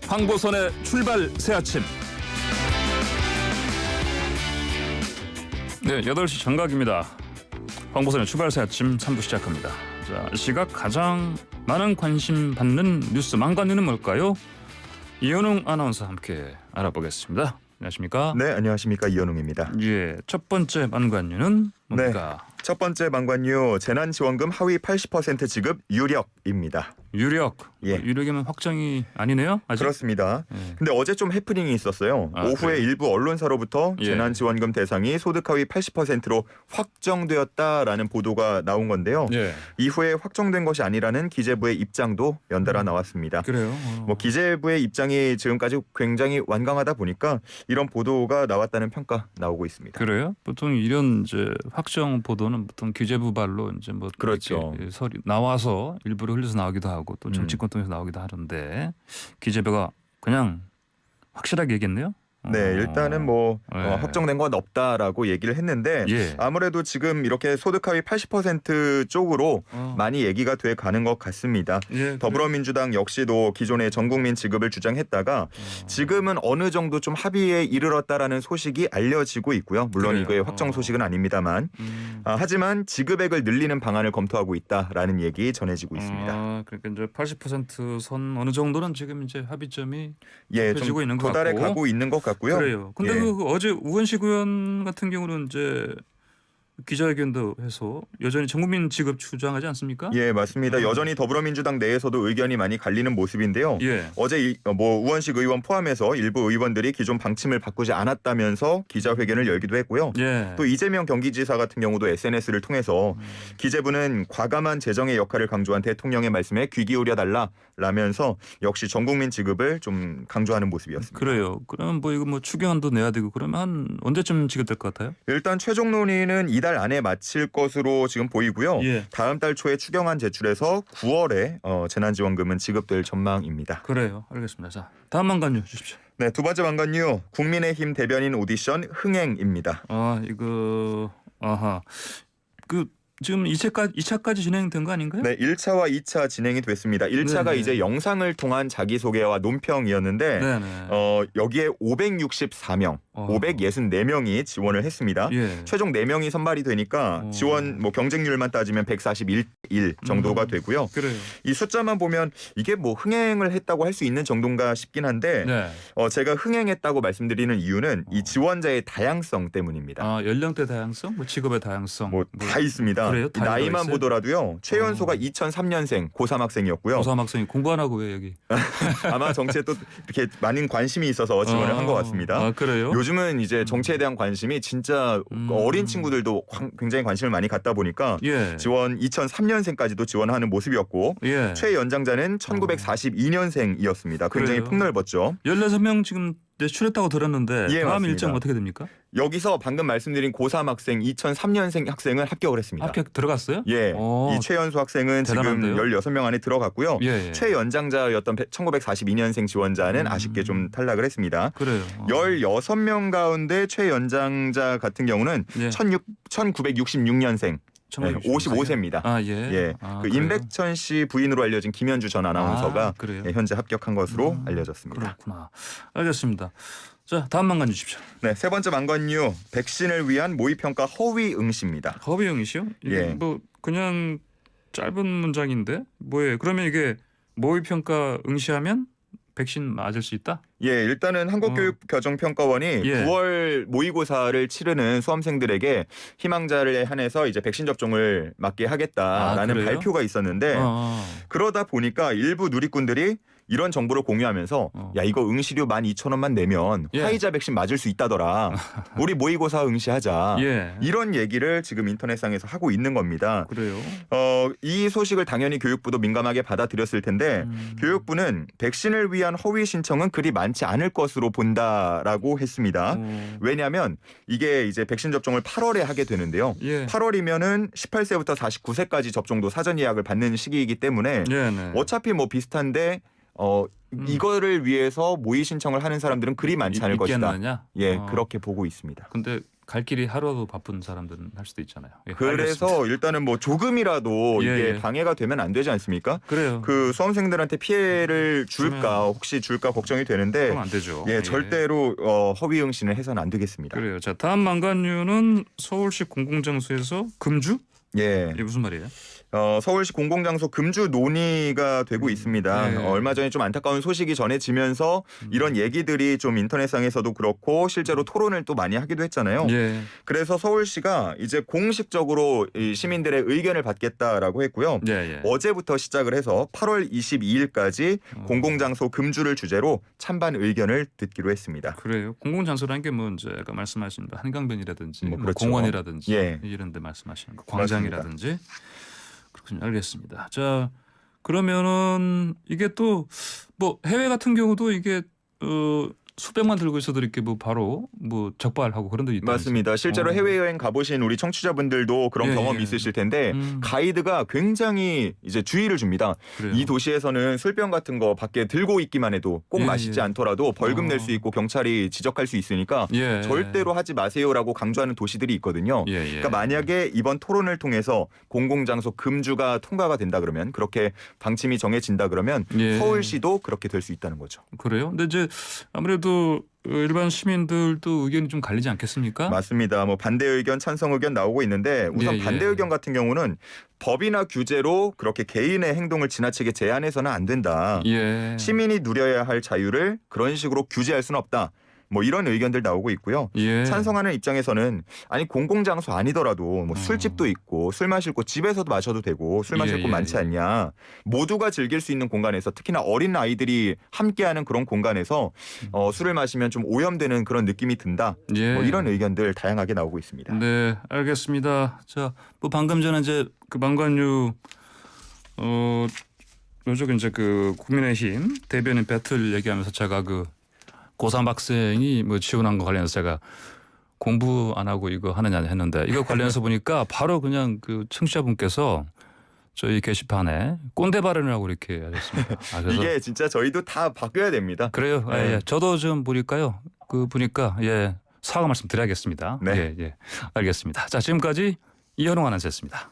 황보선의 출발 새 아침. 네, 8시 정각입니다. 황보선의 출발 새 아침 3부 시작합니다. 자, 이 시각 가장 많은 관심 받는 뉴스 망관유는 뭘까요? 이현웅 아나운서 함께 알아보겠습니다. 안녕하십니까? 네, 안녕하십니까. 이현웅입니다. 예, 첫 번째 망관유는 뭡니까? 네, 첫 번째 망관유 재난지원금 하위 80% 지급 유력입니다. 유력. 예. 유력이면 확정이 아니네요? 아직? 그렇습니다. 예. 근데 어제 좀 해프닝이 있었어요. 아, 오후에 그래요? 일부 언론사로부터 예. 재난지원금 대상이 소득 하위 80%로 확정되었다라는 보도가 나온 건데요. 예. 이후에 확정된 것이 아니라는 기재부의 입장도 연달아 나왔습니다. 그래요. 뭐 기재부의 입장이 지금까지 굉장히 완강하다 보니까 이런 보도가 나왔다는 평가 나오고 있습니다. 그래요? 보통 이런 이제 확정 보도는 보통 기재부 발로 이제 뭐 그렇죠. 이렇게 서류 나와서 일부러 흘려서 나오기도 하고 또 정치권 통해서 나오기도 하는데 기재부가 그냥 확실하게 얘기했네요. 네, 일단은 뭐 예. 확정된 건 없다라고 얘기를 했는데 예. 아무래도 지금 이렇게 소득 하위 80% 쪽으로 많이 얘기가 돼 가는 것 같습니다. 예, 더불어민주당 역시도 기존의 전국민 지급을 주장했다가 지금은 어느 정도 좀 합의에 이르렀다라는 소식이 알려지고 있고요. 물론 그래요. 이거의 확정 소식은 아닙니다만 하지만 지급액을 늘리는 방안을 검토하고 있다라는 얘기 전해지고 있습니다. 그러니까 이제 80%선 어느 정도는 지금 이제 합의점이 예, 좁혀지고 좀 있는 것 도달해 같고. 가고 있는 것 같고요. 그래요. 근데 예. 그 어제 우원식 의원 같은 경우는 이제 기자회견도 해서 여전히 전국민 지급 주장하지 않습니까? 예, 맞습니다. 여전히 더불어민주당 내에서도 의견이 많이 갈리는 모습인데요. 예. 어제 우원식 의원 포함해서 일부 의원들이 기존 방침을 바꾸지 않았다면서 기자회견을 열기도 했고요. 예. 또 이재명 경기지사 같은 경우도 SNS를 통해서 기재부는 과감한 재정의 역할을 강조한 대통령의 말씀에 귀 기울여 달라라면서 역시 전국민 지급을 좀 강조하는 모습이었습니다. 그래요. 그러면 뭐 이거 뭐 추경안도 내야 되고 그러면 한 언제쯤 지급될 것 같아요? 일단 최종 논의는 이달 안에 마칠 것으로 지금 보이고요. 예. 다음 달 초에 추경안 제출해서 9월에 재난지원금은 지급될 전망입니다. 그래요. 알겠습니다. 자, 다음 망관유 주십시오. 네, 두 번째 망관유 국민의힘 대변인 오디션 흥행입니다. 이거 지금 2차까지 진행된 거 아닌가요? 네, 1차와 2차 진행이 됐습니다. 1차가 네네. 이제 영상을 통한 자기소개와 논평이었는데 네네. 여기에 564명, 564명이 지원을 했습니다. 예. 최종 4명이 선발이 되니까 지원 뭐 경쟁률만 따지면 141일 정도가 되고요. 그래요. 이 숫자만 보면 이게 뭐 흥행을 했다고 할 수 있는 정도인가 싶긴 한데 네. 제가 흥행했다고 말씀드리는 이유는 이 지원자의 다양성 때문입니다. 연령대 다양성, 뭐 직업의 다양성, 뭐 다 있습니다. 그래요? 다 나이만 있어요? 보더라도요. 최연소가 2003년생 고3 학생이었고요. 고3 학생이 공부 안 하고 왜 여기? 아마 정치에 또 이렇게 많은 관심이 있어서 지원을 한 것 같습니다. 그래요? 요즘은 이제 정치에 대한 관심이 진짜 어린 친구들도 굉장히 관심을 많이 갖다 보니까 예. 지원 2003년생까지도 지원하는 모습이었고 예. 최연장자는 1942년생이었습니다. 굉장히 그래요? 폭넓었죠. 16명 지금 내출했다고 들었는데 예, 다음 맞습니다. 일정 어떻게 됩니까? 여기서 방금 말씀드린 고3 학생 2003년생 학생은 합격을 했습니다. 합격 들어갔어요? 예, 이 최연소 학생은 대단한데요? 지금 16명 안에 들어갔고요. 예. 최연장자였던 1942년생 지원자는 아쉽게 좀 탈락을 했습니다. 그래요. 16명 가운데 최연장자 같은 경우는 예. 1966년생 55세입니다. 예. 예, 그 그래요? 임백천 씨 부인으로 알려진 김현주 전 아나운서가 그래요? 현재 합격한 것으로 알려졌습니다. 그렇구나. 알겠습니다. 자, 다음 망관 주십시오. 네, 세 번째 망관유 백신을 위한 모의평가 허위 응시입니다. 허비영이시요? 예. 뭐 그냥 짧은 문장인데 뭐예요? 그러면 이게 모의평가 응시하면 백신 맞을 수 있다? 예, 일단은 한국교육과정평가원이 예. 9월 모의고사를 치르는 수험생들에게 희망자를 한해서 이제 백신 접종을 맞게 하겠다라는 그래요? 발표가 있었는데 그러다 보니까 일부 누리꾼들이 이런 정보를 공유하면서 야 이거 응시료 12,000원만 내면 예. 화이자 백신 맞을 수 있다더라. 우리 모의고사 응시하자. 예. 이런 얘기를 지금 인터넷상에서 하고 있는 겁니다. 그래요. 이 소식을 당연히 교육부도 민감하게 받아들였을 텐데 교육부는 백신을 위한 허위 신청은 그리 많지 않을 것으로 본다라고 했습니다. 왜냐하면 이게 이제 백신 접종을 8월에 하게 되는데요. 예. 8월이면은 18세부터 49세까지 접종도 사전 예약을 받는 시기이기 때문에 네. 어차피 뭐 비슷한데 이거를 위해서 모의 신청을 하는 사람들은 그리 많지 않을 것이다. 있겠느냐? 예, 그렇게 보고 있습니다. 근데 갈 길이 하루도 바쁜 사람들은 할 수도 있잖아요. 예, 그래서 알겠습니다. 일단은 뭐 조금이라도 예, 이게 예. 방해가 되면 안 되지 않습니까? 그래요. 그 수험생들한테 피해를 줄까 주면- 혹시 줄까 걱정이 되는데 그럼 안 되죠. 예, 절대로 허위 응시는 해서는 안 되겠습니다. 그래요. 자, 다음 망간류는 서울시 공공장소에서 금주? 예. 이게 무슨 말이에요? 서울시 공공장소 금주 논의가 되고 있습니다. 네. 얼마 전에 좀 안타까운 소식이 전해지면서 이런 얘기들이 좀 인터넷상에서도 그렇고 실제로 토론을 또 많이 하기도 했잖아요. 예. 그래서 서울시가 이제 공식적으로 이 시민들의 의견을 받겠다라고 했고요. 예, 예. 어제부터 시작을 해서 8월 22일까지 공공장소 금주를 주제로 찬반 의견을 듣기로 했습니다. 그래요. 공공장소라는 게 뭐 이제 아까 말씀하신 한강변이라든지 뭐 뭐 그렇죠. 공원이라든지 예. 이런 데 말씀하시는 거. 광장이라든지. 그렇군요. 알겠습니다. 자, 그러면은 이게 또 뭐 해외 같은 경우도 이게 수백만 들고 있어도 이렇게 뭐 바로 뭐 적발하고 그런 데 있다. 맞습니다. 실제로 해외여행 가보신 우리 청취자분들도 그런 예, 경험이 예. 있으실 텐데 가이드가 굉장히 이제 주의를 줍니다. 그래요. 이 도시에서는 술병 같은 거 밖에 들고 있기만 해도 꼭 예, 마시지 예. 않더라도 벌금 낼 수 있고 경찰이 지적할 수 있으니까 예. 절대로 하지 마세요라고 강조하는 도시들이 있거든요. 예, 예. 그러니까 만약에 이번 토론을 통해서 공공장소 금주가 통과가 된다 그러면 그렇게 방침이 정해진다 그러면 예. 서울시도 그렇게 될 수 있다는 거죠. 그래요. 근데 이제 아무래도 일반 시민들도 의견이 좀 갈리지 않겠습니까? 맞습니다. 뭐 반대 의견, 찬성 의견 나오고 있는데 우선 예, 예. 반대 의견 같은 경우는 법이나 규제로 그렇게 개인의 행동을 지나치게 제한해서는 안 된다. 예. 시민이 누려야 할 자유를 그런 식으로 규제할 수는 없다. 뭐 이런 의견들 나오고 있고요. 예. 찬성하는 입장에서는 아니 공공장소 아니더라도 뭐 술집도 있고 술 마실 곳 집에서도 마셔도 되고 술 마실 예, 곳 예, 많지 예. 않냐. 모두가 즐길 수 있는 공간에서 특히나 어린 아이들이 함께하는 그런 공간에서 술을 마시면 좀 오염되는 그런 느낌이 든다. 예. 뭐 이런 의견들 다양하게 나오고 있습니다. 네, 알겠습니다. 자, 뭐 방금 전에 이제 그 망관유 요즘 이제 그 국민의힘 대변인 배틀 얘기하면서 제가 그 고3 학생이 뭐 지원한 거 관련해서 제가 공부 안 하고 이거 하느냐 했는데 이거 관련해서 보니까 바로 그냥 그 청취자분께서 저희 게시판에 꼰대 발언이라고 이렇게 하셨습니다. 그래서 이게 진짜 저희도 다 바뀌어야 됩니다. 그래요. 아, 네. 예. 저도 좀 보니까요. 그 보니까 예 사과 말씀 드려야겠습니다. 네. 예, 예. 알겠습니다. 자, 지금까지 이현웅 아나운서였습니다.